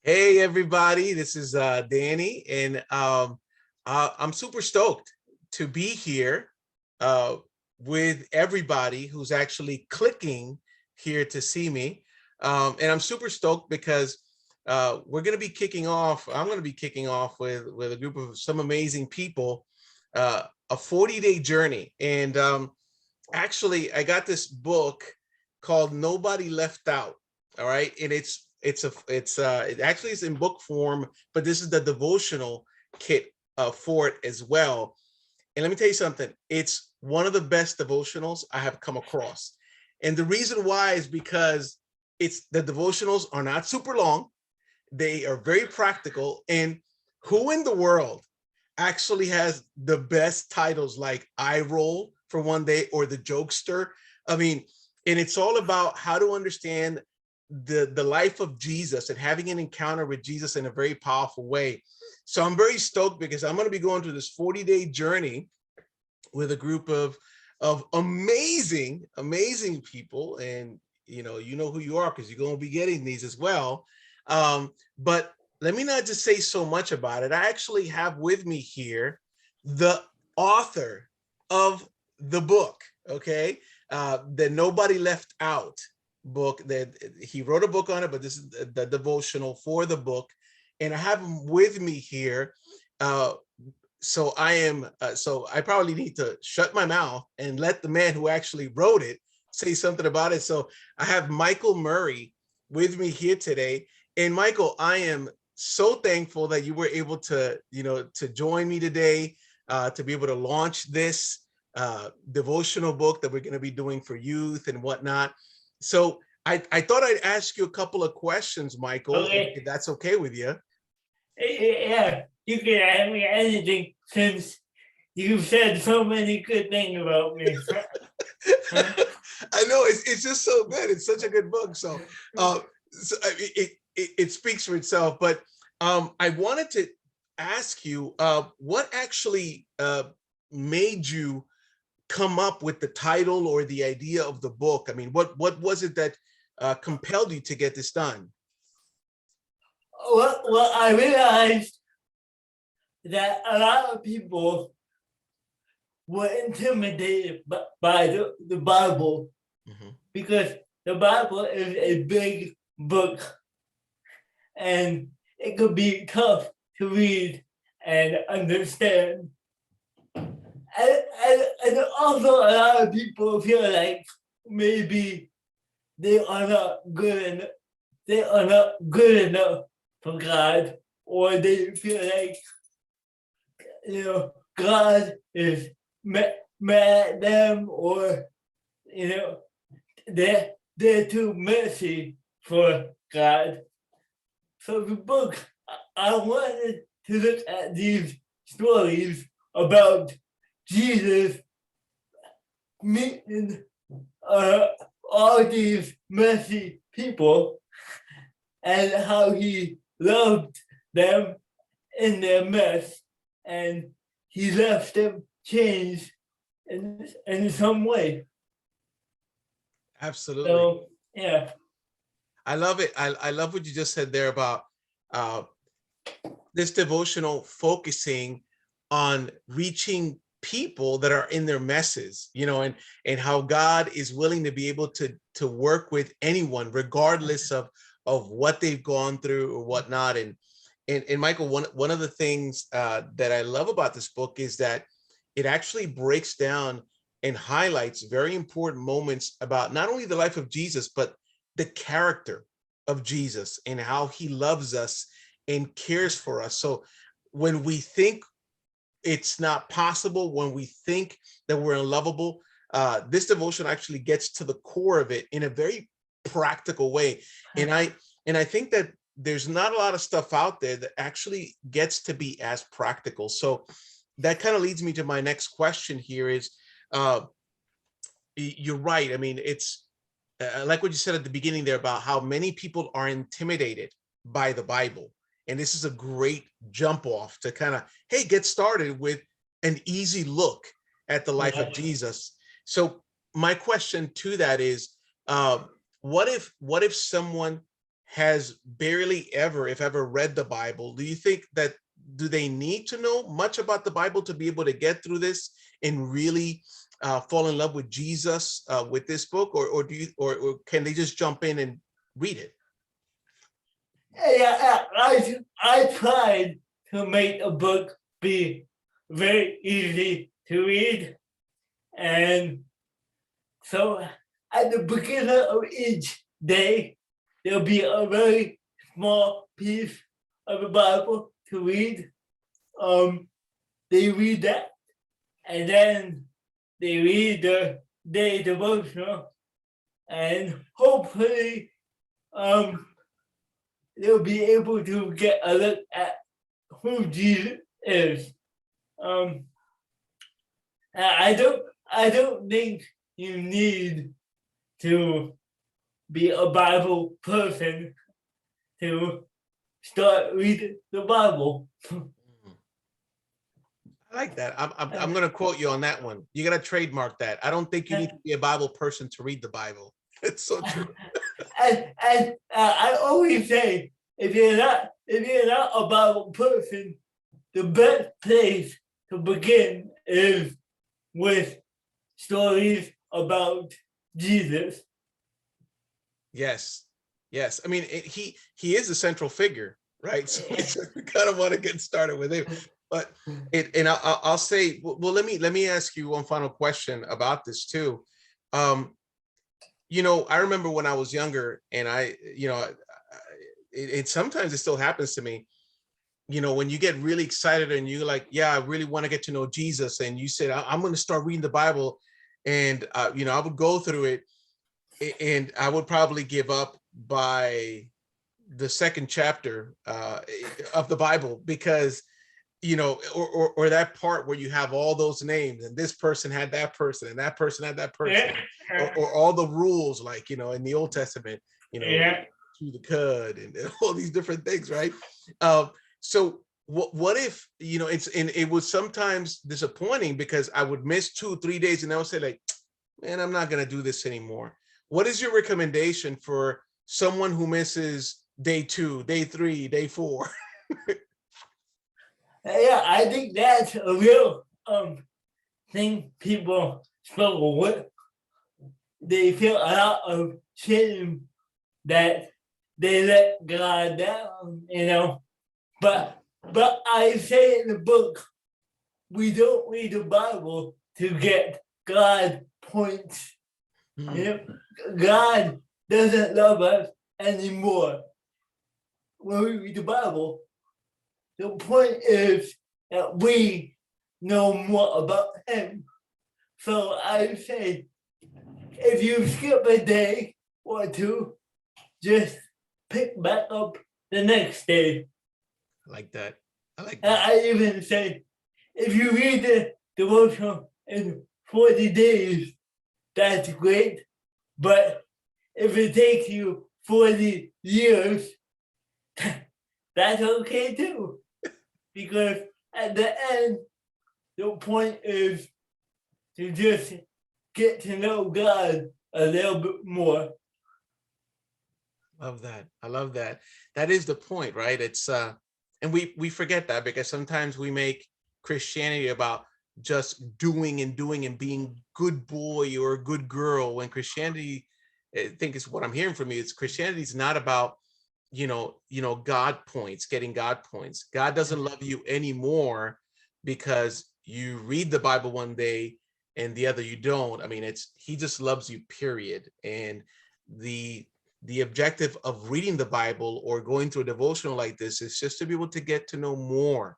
Hey everybody, this is Danny, and I'm super stoked to be here uh, with everybody who's actually clicking here to see me. And I'm super stoked because we're going to be kicking off. I'm going to be kicking off with a group of some amazing people, a 40-day journey. And actually, I got this book called Nobody Left Out. All right, and it actually is in book form, but this is the devotional kit for it as well. And let me tell you something, it's one of the best devotionals I have come across. And the reason why is because it's the devotionals are not super long, they are very practical. And who in the world actually has the best titles like I Roll for one day or The Jokester? I mean, and it's all about how to understand the life of Jesus and having an encounter with Jesus in a very powerful way. So I'm very stoked because I'm going to be going through this 40-day journey with a group of amazing people. And you know who you are because you're going to be getting these as well. But let me not just say so much about it. I actually have with me here the author of the book, okay? The Nobody Left Out book. That he wrote a book on it, but this is the devotional for the book. And I have him with me here. Uh, so I probably need to shut my mouth and let the man who actually wrote it say something about it. So I have Michael Murray with me here today. And Michael, I am so thankful that you were able to, to join me today, to be able to launch this devotional book that we're going to be doing for youth and whatnot. So I thought I'd ask you a couple of questions, Michael, if Okay. that's okay with you. Yeah, you can ask me anything since you've said so many good things about me. I know it's just so good. It's such a good book. So it speaks for itself. But I wanted to ask you, what actually made you come up with the title or the idea of the book? I mean, what was it that compelled you to get this done? Well, I realized that a lot of people were intimidated by the Bible Mhm. because the Bible is a big book and it could be tough to read and understand. And also, a lot of people feel like maybe they are not good enough. They are not good enough for God, or they feel like God is mad at them, or you know they're too messy for God. So the book, I wanted to look at these stories about Jesus meeting uh, all these messy people and how he loved them in their mess and he left them changed in some way. Absolutely. So, yeah. I love it. I love what you just said there about uh, this devotional focusing on reaching people that are in their messes, and how God is willing to be able to work with anyone regardless of what they've gone through or whatnot. And Michael, one of the things that I love about this book is that it actually breaks down and highlights very important moments about not only the life of Jesus, but the character of Jesus and how he loves us and cares for us. So when we think it's not possible, when we think that we're unlovable, this devotion actually gets to the core of it in a very practical way. And I think that there's not a lot of stuff out there that actually gets to be as practical. So that kind of leads me to my next question here is, uh, you're right. I mean, it's like what you said at the beginning there about how many people are intimidated by the Bible. And this is a great jump off to kind of, hey, get started with an easy look at the life of Yeah. Jesus. So my question to that is, uh, what if someone has barely ever, if ever, read the Bible, do you think that do they need to know much about the Bible to be able to get through this and really fall in love with Jesus with this book, or do you, or can they just jump in and read it? Yeah, I tried to make a book be very easy to read, and so at the beginning of each day, there'll be a very small piece of the Bible to read. They read that, and then they read the day devotional, and hopefully, they'll be able to get a look at who Jesus is. Um, I don't think you need to be a Bible person to start reading the Bible. I like that. I'm going to quote you on that one. You got to trademark that. I don't think you need to be a Bible person to read the Bible. It's so true. And I always say, if you're not a Bible person, the best place to begin is with stories about Jesus. Yes, yes. I mean, he is a central figure, right? So we kind of want to get started with him. But and I'll say, well, let me ask you one final question about this too. You know, I remember when I was younger, and it sometimes it still happens to me. You know, when you get really excited and you're like, yeah, I really want to get to know Jesus, and you said, I'm going to start reading the Bible, and you know, I would go through it, and I would probably give up by the second chapter of the Bible, because you know, or that part where you have all those names, and this person had that person, and that person had that person, or all the rules, like, you know, in the Old Testament, you know, to the cud and all these different things, right? So what if, you know, it was sometimes disappointing because I would miss 2-3 days, and I would say like, man, I'm not going to do this anymore. What is your recommendation for someone who misses day 2, day 3, day 4? Yeah, I think that's a real thing people struggle with. They feel a lot of shame that they let God down, you know. But I say in the book, we don't read the Bible to get God points. You know, God doesn't love us anymore. When we read the Bible, the point is that we know more about him. So I say, if you skip a day or two, just pick back up the next day. I like that. I like And that. I even say, if you read the devotional in 40 days, that's great. But if it takes you 40 years, that's okay too. Because at the end, the point is to just get to know God a little bit more. Love that. I love that. That is the point, right? It's and we forget that, because sometimes we make Christianity about just doing and doing and being good boy or a good girl, when Christianity, I think is what I'm hearing from you, it's Christianity is not about, you know, God points, getting God points. God doesn't love you anymore because you read the Bible one day and the other you don't. I mean, he just loves you, period. And the objective of reading the Bible or going through a devotional like this is just to be able to get to know more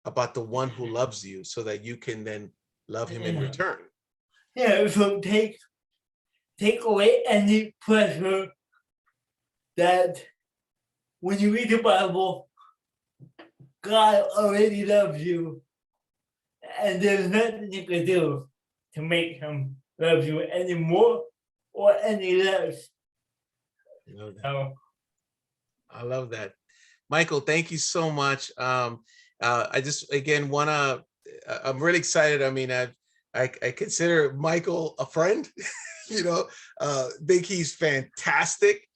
about the one who loves you, so that you can then love him in return. Yeah, so take away any pressure that when you read the Bible, God already loves you, and there's nothing you can do to make him love you any more or any less. I love that. So, I love that. Michael, thank you so much. I just, again, I'm really excited. I mean, I consider Michael a friend, you know, think he's fantastic.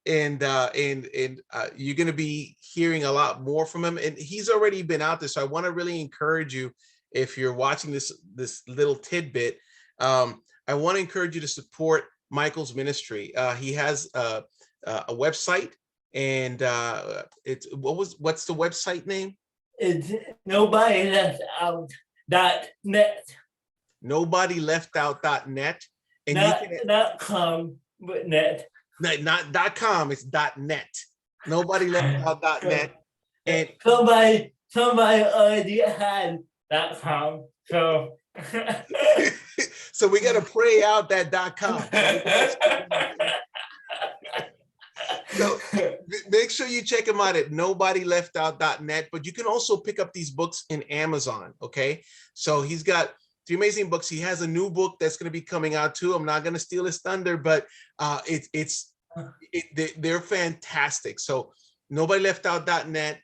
and you're going to be hearing a lot more from him. And he's already been out there, so I want to really encourage you, if you're watching this little tidbit, I want to encourage you to support Michael's ministry. He has a website, and what's the website name? It's nobody left out.net. Nobodyleftout.net. And Not, you can, not com, but net. not .com, it's .net. Nobodyleftout.net. And somebody already had .com, so so we got to pray out that .com. So make sure you check him out at nobodyleftout.net, but you can also pick up these books in Amazon. Okay, so he's got 3 amazing books. He has a new book that's going to be coming out too. I'm not going to steal his thunder, but they're fantastic. So nobodyleftout.net,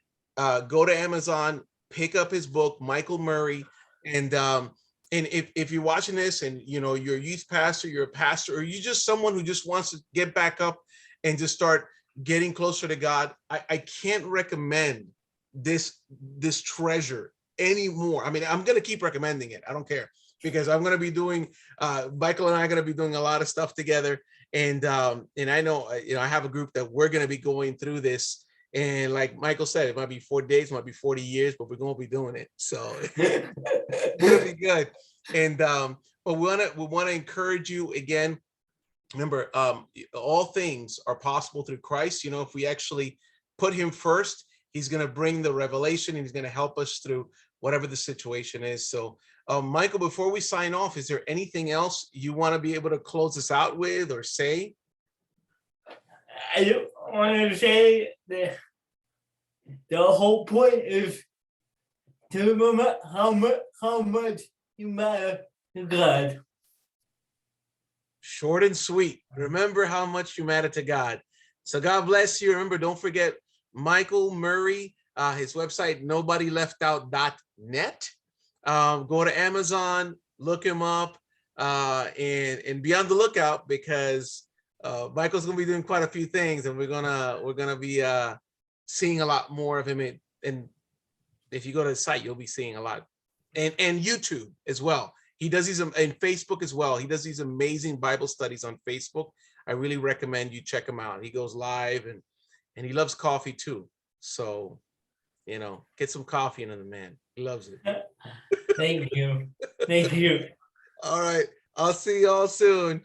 go to Amazon, pick up his book, Michael Murray. And if you're watching this and you're a youth pastor, you're a pastor, or you're just someone who just wants to get back up and just start getting closer to God, I can't recommend this treasure anymore. I mean, I'm going to keep recommending it. I don't care, because I'm going to be doing, Michael and I are going to be doing a lot of stuff together. And I know, I have a group that we're going to be going through this. And like Michael said, it might be 4 days, it might be 40 years, but we're going to be doing it. So it's going to be good. And but we want to encourage you again. Remember, all things are possible through Christ. If we actually put him first, he's going to bring the revelation, and he's going to help us through whatever the situation is. So, Michael, before we sign off, is there anything else you want to be able to close us out with or say? I just want to say that the whole point is to remember how much you matter to God. Short and sweet. Remember how much you matter to God. So God bless you. Remember, don't forget Michael Murray, his website, nobodyleftout.net. Go to Amazon, look him up, and be on the lookout, because Michael's gonna be doing quite a few things, and we're gonna be seeing a lot more of him. And if you go to the site, you'll be seeing a lot, and YouTube as well. He does these, and Facebook as well. He does these amazing Bible studies on Facebook. I really recommend you check him out. He goes live, and he loves coffee too. So, get some coffee into the man. He loves it. Thank you. Thank you. All right. I'll see y'all soon.